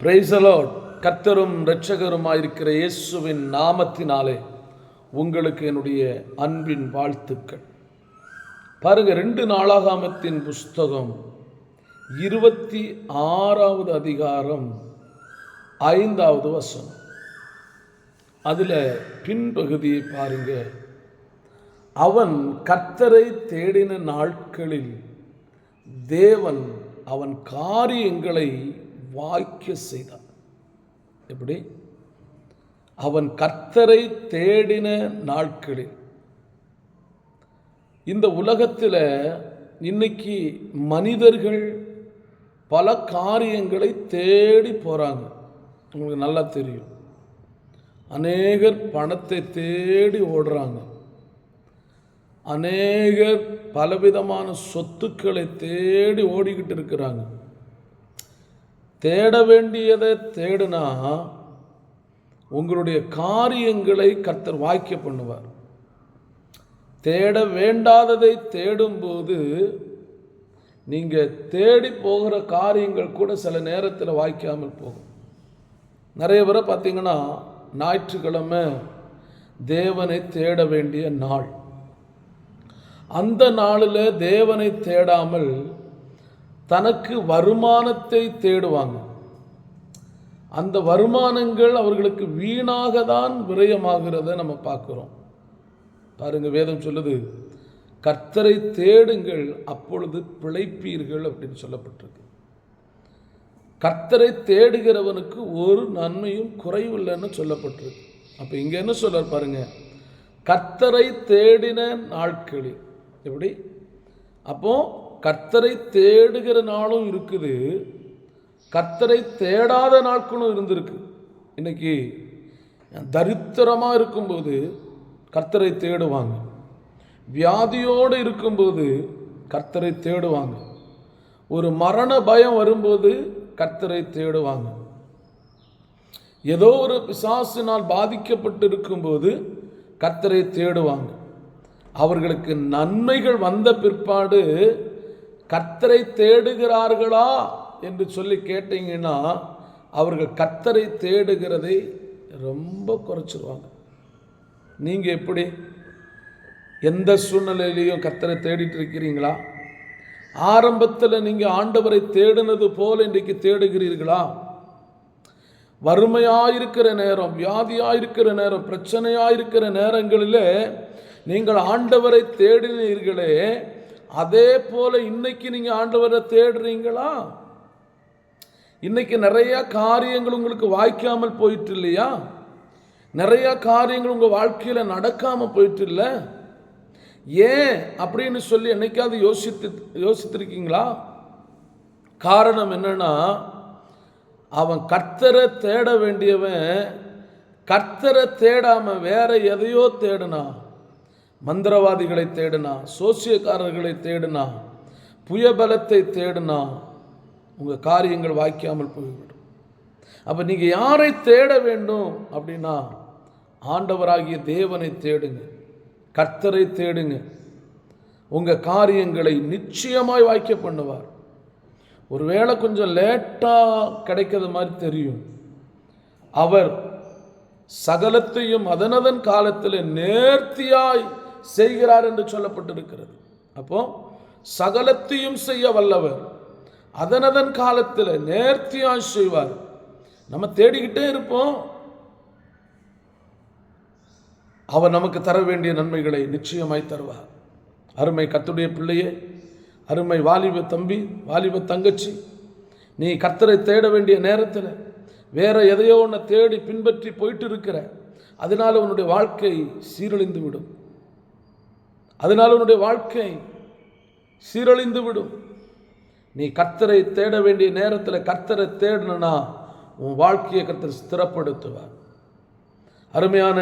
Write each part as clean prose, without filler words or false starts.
Praise the Lord. கர்த்தரும் இரட்சகருமாயிருக்கிற இயேசுவின் நாமத்தினாலே உங்களுக்கு என்னுடைய அன்பின் வாழ்த்துக்கள். பாருங்க, 2 நாளாகமத்தின் புஸ்தகம் 26வது அதிகாரம் 5வது வசனம். அதில் பின்பகுதியை பாருங்க. அவன் கர்த்தரை தேடின நாட்களில் தேவன் அவன் காரியங்களை வாய்க்க செய்தான். எப்படி? அவன் கர்த்தரை தேடின நாட்களில். இந்த உலகத்தில் இன்னைக்கு மனிதர்கள் பல காரியங்களை தேடி போகிறாங்க. உங்களுக்கு நல்லா தெரியும். அநேகர் பணத்தை தேடி ஓடுறாங்க. அநேகர் பலவிதமான சொத்துக்களை தேடி ஓடிக்கிட்டு இருக்கிறாங்க. தேட வேண்டியதை தேடுனா உங்களுடைய காரியங்களை கர்த்தர் வாய்க்க பண்ணுவார். தேட வேண்டாததை தேடும்போது நீங்கள் தேடி போகிற காரியங்கள் கூட சில நேரத்தில் வாய்க்காமல் போகும். நிறைய பேரை பார்த்தீங்கன்னா, ஞாயிற்றுக்கிழமை தேவனை தேட வேண்டிய நாள். அந்த நாளில் தேவனை தேடாமல் தனக்கு வருமானத்தை தேடுவாங்க. அந்த வருமானங்கள் அவர்களுக்கு வீணாக தான் விரயமாகிறத நம்ம பார்க்குறோம். பாருங்க, வேதம் சொல்லுது, கர்த்தரை தேடுங்கள் அப்பொழுது பிழைப்பீர்கள் அப்படின்னு சொல்லப்பட்டிருக்கு. கர்த்தரை தேடுகிறவனுக்கு ஒரு நன்மையும் குறைவில்லைன்னு சொல்லப்பட்டிருக்கு. அப்போ இங்கே என்ன சொல்றார் பாருங்க, கர்த்தரை தேடின நாட்களில். எப்படி? அப்போ கர்த்தரை தேடுகிற நாளும் இருக்குது, கர்த்தரை தேடாத நாட்களும் இருந்திருக்கு. இன்னைக்கு தரித்திரமாக இருக்கும்போது கர்த்தரை தேடுவாங்க. வியாதியோடு இருக்கும்போது கர்த்தரை தேடுவாங்க. ஒரு மரண பயம் வரும்போது கர்த்தரை தேடுவாங்க. ஏதோ ஒரு பிசாசினால் பாதிக்கப்பட்டு இருக்கும்போது கர்த்தரை தேடுவாங்க. அவர்களுக்கு நன்மைகள் வந்த பிற்பாடு கர்த்தரை தேடுகிறார்களா என்று சொல்லி கேட்டீங்கன்னா, அவர்கள் கர்த்தரை தேடுகிறதை ரொம்ப குறைச்சிருவாங்க. நீங்கள் எப்படி? எந்த சூழ்நிலையிலையும் கர்த்தரை தேடிட்டு இருக்கிறீங்களா? ஆரம்பத்தில் நீங்கள் ஆண்டவரை தேடினது போல இன்றைக்கு தேடுகிறீர்களா? வறுமையாயிருக்கிற நேரம், வியாதியாயிருக்கிற நேரம், பிரச்சனையாயிருக்கிற நேரங்களில் நீங்கள் ஆண்டவரை தேடினீர்களே, அதே போல இன்னைக்கு நீங்க ஆண்டவரை தேடுறீங்களா? இன்னைக்கு நிறைய காரியங்கள் உங்களுக்கு வாய்க்காமல் போயிட்டு இல்லையா? நிறைய காரியங்கள் உங்க வாழ்க்கையில நடக்காம போயிட்டு இல்ல? ஏன் அப்படின்னு சொல்லி என்னைக்காவது யோசித்திருக்கீங்களா? காரணம் என்னன்னா, அவன் கர்த்தரை தேட வேண்டியவன் கர்த்தரை தேடாம வேற எதையோ தேடுனா. மந்திரவாதிகளை தேடுனா, சோசியக்காரர்களை தேடுனா, புயபலத்தை தேடுனா, உங்கள் காரியங்கள் வாய்க்காமல் போய்விடும். அப்போ நீங்கள் யாரை தேட வேண்டும் அப்படின்னா, ஆண்டவராகிய தேவனை தேடுங்க, கர்த்தரை தேடுங்க. உங்கள் காரியங்களை நிச்சயமாய் வாய்க்க பண்ணுவார். ஒருவேளை கொஞ்சம் லேட்டாக கிடைக்கிறது மாதிரி தெரியும். அவர் சகலத்தையும் அதனதன் காலத்தில் நேர்த்தியாய் செய்கிறார் என்று சொல்லப்பட்டிருக்கிறது. அப்போ சகலத்தையும் செய்ய வல்லவர், அதனதன் காலத்தில் நேர்த்தியாய் செய்வார். நம்ம தேடிக்கிட்டே இருப்போம். அவர் நமக்கு தர வேண்டிய நன்மைகளை நிச்சயமாய் தருவார். அருமை கர்த்தருடைய பிள்ளையே, அருமை வாலிப தம்பி, வாலிப தங்கச்சி, நீ கர்த்தரை தேட வேண்டிய நேரத்தில் வேற எதையோ ஒன்று தேடி பின்பற்றி போயிட்டு இருக்கிற, அதனால உன்னுடைய வாழ்க்கை சீரழிந்து விடும். அதனால உன்னுடைய வாழ்க்கை சீரழிந்து விடும். நீ கர்த்தரை தேட வேண்டிய நேரத்தில் கர்த்தரை தேடணும்னா உன் வாழ்க்கையை கர்த்தர் ஸ்திரப்படுத்துவார். அருமையான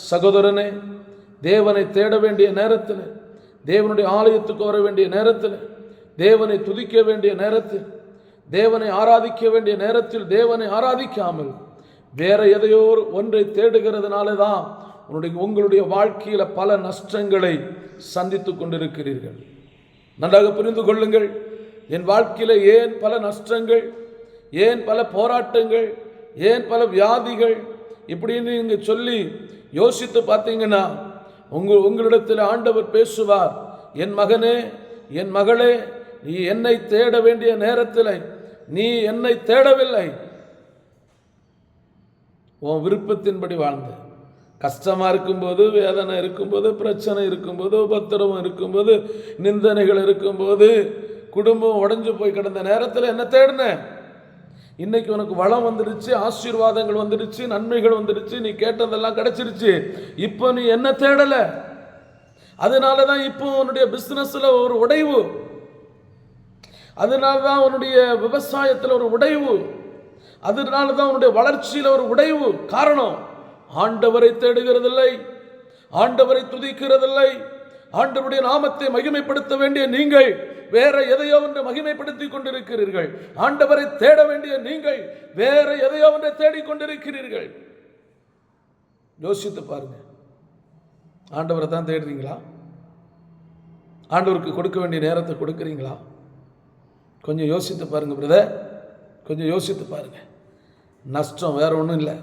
சகோதரனே, தேவனை தேட வேண்டிய நேரத்தில், தேவனுடைய ஆலயத்துக்கு வர வேண்டிய நேரத்தில், தேவனை துதிக்க வேண்டிய நேரத்தில், தேவனை ஆராதிக்க வேண்டிய நேரத்தில் தேவனை ஆராதிக்காமல் வேற எதையோ ஒன்றை தேடுகிறதுனால தான் உங்களுடைய வாழ்க்கையில் பல நஷ்டங்களை சந்தித்து கொண்டிருக்கிறீர்கள். நன்றாக புரிந்து கொள்ளுங்கள். என் வாழ்க்கையில் ஏன் பல நஷ்டங்கள், ஏன் பல போராட்டங்கள், ஏன் பல வியாதிகள் இப்படின்னு நீங்க சொல்லி யோசித்து பார்த்தீங்கன்னா உங்களிடத்தில் ஆண்டவர் பேசுவார், என் மகனே, என் மகளே, நீ என்னை தேட வேண்டிய நேரத்தில் நீ என்னை தேடவில்லை. உன் விருப்பத்தின்படி வாழ்ந்த, கஷ்டமாக இருக்கும்போது, வேதனை இருக்கும்போது, பிரச்சனை இருக்கும்போது, உபத்திரவம் இருக்கும்போது, நிந்தனைகள் இருக்கும்போது, குடும்பம் உடஞ்சு போய் கிடந்த நேரத்தில் என்ன தேடின? இன்னைக்கு உனக்கு வளம் வந்துடுச்சு, ஆசீர்வாதங்கள் வந்துடுச்சு, நன்மைகள் வந்துடுச்சு, நீ கேட்டதெல்லாம் கிடைச்சிருச்சு. இப்போ நீ என்ன தேடலை. அதனால தான் இப்போ உன்னுடைய பிஸ்னஸில் ஒரு உடைவு, அதனால தான் உன்னுடைய விவசாயத்தில் ஒரு உடைவு, அதனால தான் உன்னுடைய வளர்ச்சியில் ஒரு உடைவு. காரணம், ஆண்டவரை தேடுகிறதில்லை, ஆண்டவரை துதிக்கிறதில்லை. ஆண்டவருடைய நாமத்தை மகிமைப்படுத்த வேண்டிய நீங்கள் வேற எதையோ ஒன்று மகிமைப்படுத்தி கொண்டிருக்கிறீர்கள். ஆண்டவரை தேட வேண்டிய நீங்கள் வேற எதையோ ஒன்றை தேடிக்கொண்டிருக்கிறீர்கள். யோசித்து பாருங்க, ஆண்டவரை தான் தேடுறீங்களா? ஆண்டவருக்கு கொடுக்க வேண்டிய நேரத்தை கொடுக்குறீங்களா? கொஞ்சம் யோசித்து பாருங்க பிரதர், கொஞ்சம் யோசித்து பாருங்க. நஷ்டம் வேற ஒன்றும் இல்லை,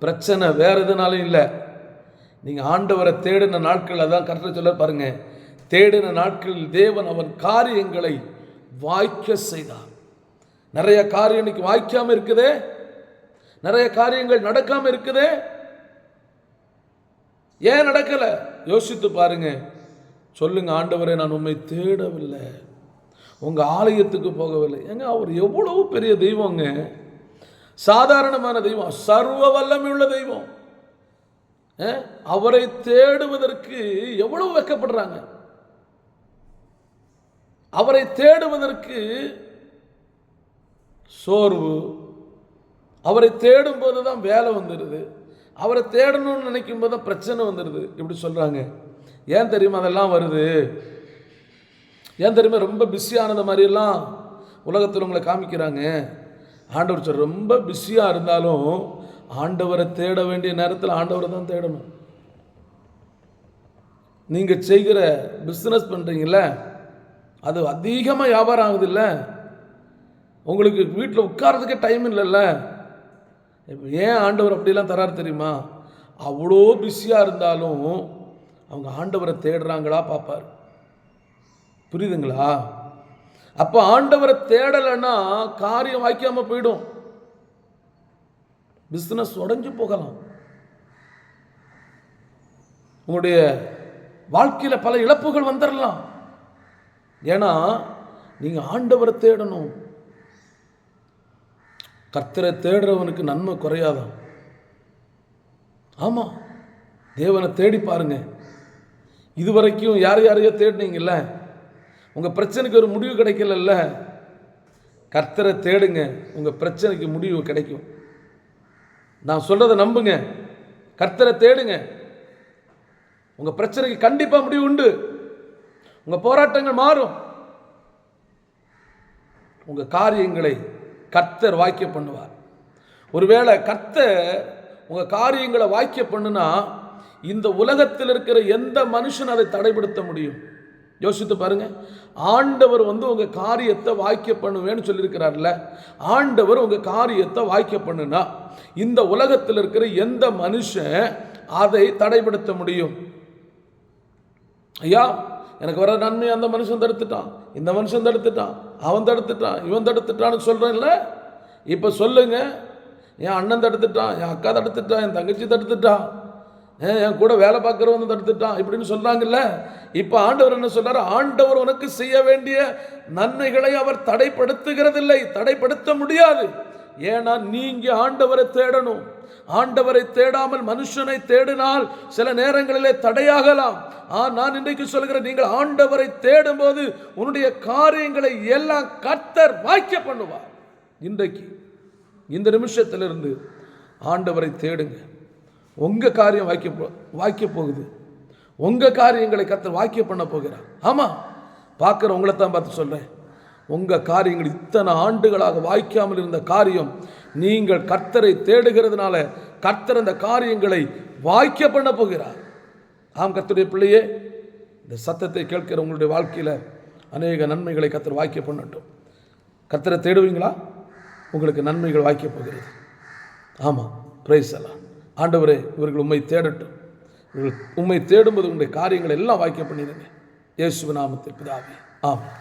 பிரச்சனை வேற எதுனாலும் இல்லை. நீங்கள் ஆண்டவரை தேடின நாட்கள், அதான் கரெக்டாக சொல்ல பாருங்க, தேடின நாட்களில் தேவன் அவன் காரியங்களை வாய்க்க செய்தார். நிறைய காரியம் இன்னைக்கு வாய்க்காம இருக்குதே, நிறைய காரியங்கள் நடக்காம இருக்குதே. ஏன் நடக்கல? யோசித்து பாருங்க. சொல்லுங்க, ஆண்டவரை நான் உண்மை தேடவில்லை, உங்க ஆலயத்துக்கு போகவில்லை. ஏங்க, அவர் எவ்வளவு பெரிய தெய்வங்க, சாதாரணமான தெய்வம், சர்வ வல்லமையுள்ள தெய்வம். அவரை தேடுவதற்கு எவ்வளவு வெட்கப்படுறாங்க. அவரை தேடுவதற்கு சோர்வு, அவரை தேடும் போதுதான் வேலை வந்துடுது, அவரை தேடணும்னு நினைக்கும் போது பிரச்சனை வந்துடுது. இப்படி சொல்றாங்க. ஏன் தெரியுமா அதெல்லாம் வருது? ஏன் தெரியுமா ரொம்ப பிஸியானது மாதிரியெல்லாம் உலகத்தில் உங்களை காமிக்கிறாங்க. ஆண்டவர் சொல்ற, ரொம்ப பிஸியாக இருந்தாலும் ஆண்டவரை தேட வேண்டிய நேரத்தில் ஆண்டவரை தான் தேடணும். நீங்கள் செய்கிற பிஸ்னஸ் பண்ணுறீங்கள, அது அதிகமாக வியாபாரம் ஆகுது இல்லை, உங்களுக்கு வீட்டில் உட்கார்றதுக்கே டைம் இல்லைல்ல. இப்போ ஏன் ஆண்டவர் அப்படிலாம் தராரு தெரியுமா? அவ்வளோ பிஸியாக இருந்தாலும் அவங்க ஆண்டவரை தேடுறாங்களா பார்ப்பார். புரியுதுங்களா? அப்போ ஆண்டவரை தேடலைன்னா காரியம் வாய்க்காம போயிடும், பிஸ்னஸ் உடைஞ்சு போகலாம், உங்களுடைய வாழ்க்கையில் பல இழப்புகள் வந்துடலாம். ஏன்னா நீங்கள் ஆண்டவரை தேடணும். கர்த்தரை தேடுறவனுக்கு நன்மை குறையாதான். ஆமாம், தேவனை தேடி பாருங்க. இதுவரைக்கும் யார் யாரையோ தேடினீங்கல்ல, உங்கள் பிரச்சனைக்கு ஒரு முடிவு கிடைக்கல. கர்த்தரை தேடுங்க, உங்கள் பிரச்சனைக்கு முடிவு கிடைக்கும். நான் சொல்றதை நம்புங்க, கர்த்தரை தேடுங்க, உங்கள் பிரச்சனைக்கு கண்டிப்பாக முடிவு உண்டு. உங்கள் போராட்டங்கள் மாறும், உங்கள் காரியங்களை கர்த்தர் வாய்க்க பண்ணுவார். ஒருவேளை கர்த்தர் உங்கள் காரியங்களை வாய்க்க பண்ணுனா இந்த உலகத்தில் இருக்கிற எந்த மனுஷன் அதை தடைப்படுத்த முடியும்? யோசித்து பாருங்க. ஆண்டவர் உங்க காரியத்தை வாய்க்க பண்ணுவேன்னு சொல்லியிருக்கிறார்ல, ஆண்டவர் உங்க காரியத்தை வாய்க்க பண்ணுனா இந்த உலகத்தில் இருக்கிற எந்த மனுஷன் அதை தடைப்படுத்த முடியும்? ஐயா, எனக்கு வர நன்மை அந்த மனுஷன் தடுத்துட்டான், இந்த மனுஷன் தடுத்துட்டான், அவன் தடுத்துட்டான், இவன் தடுத்துட்டான்னு சொல்றேன்ல. இப்ப சொல்லுங்க, என் அண்ணன் தடுத்துட்டான், என் அக்கா தடுத்துட்டான், என் தங்கச்சி தடுத்துட்டான், என் கூட வேலை பார்க்குறவன் தடுத்துட்டான் இப்படின்னு சொல்றாங்கல்ல. இப்ப ஆண்டவர் என்ன சொல்றாரு? ஆண்டவர் உனக்கு செய்ய வேண்டிய நன்மைகளை அவர் தடைப்படுத்துகிறதில்லை, தடைப்படுத்த முடியாது. ஏன்னா நீங்க ஆண்டவரை தேடணும். ஆண்டவரை தேடாமல் மனுஷனை தேடினால் சில நேரங்களிலே தடையாகலாம். நான் இன்றைக்கு சொல்கிறேன், நீங்கள் ஆண்டவரை தேடும் போது உன்னுடைய காரியங்களை எல்லாம் கர்த்தர் வாய்க்க பண்ணுவார். இன்றைக்கு இந்த நிமிஷத்திலிருந்து ஆண்டவரை தேடுங்க, உங்க காரியம் வாய்க்க போகுது. உங்க காரியங்களை கர்த்தர் வாய்க்க பண்ண போகிறார். ஆமா, பார்க்குற உங்களை தான் பார்த்து சொல்றேன், உங்க காரியங்கள் இத்தனை ஆண்டுகளாக வாய்க்காமல் இருந்த காரியம் நீங்கள் கர்த்தரை தேடுகிறதுனால கர்த்தர் அந்த காரியங்களை வாய்க்க பண்ண போகிறார். ஆம் கர்த்தருடைய பிள்ளையே, இந்த சத்தத்தை கேட்கிற உங்களுடைய வாழ்க்கையில் அநேக நன்மைகளை கர்த்தர் வாய்க்க பண்ணட்டும். கர்த்தரை தேடுவீங்களா? உங்களுக்கு நன்மைகள் வாய்க்கப் போகிறது. ஆமாம், பிரைஸ் எல்லாம். ஆண்டவரே, இவர்கள் உம்மை தேடட்டும். இவர்கள் உம்மை தேடும்போது உங்களுடைய காரியங்கள் எல்லாம் வாய்க்க பண்ணிடுங்க. இயேசுவின் நாமத்தில் பிதாவே, ஆமாம்.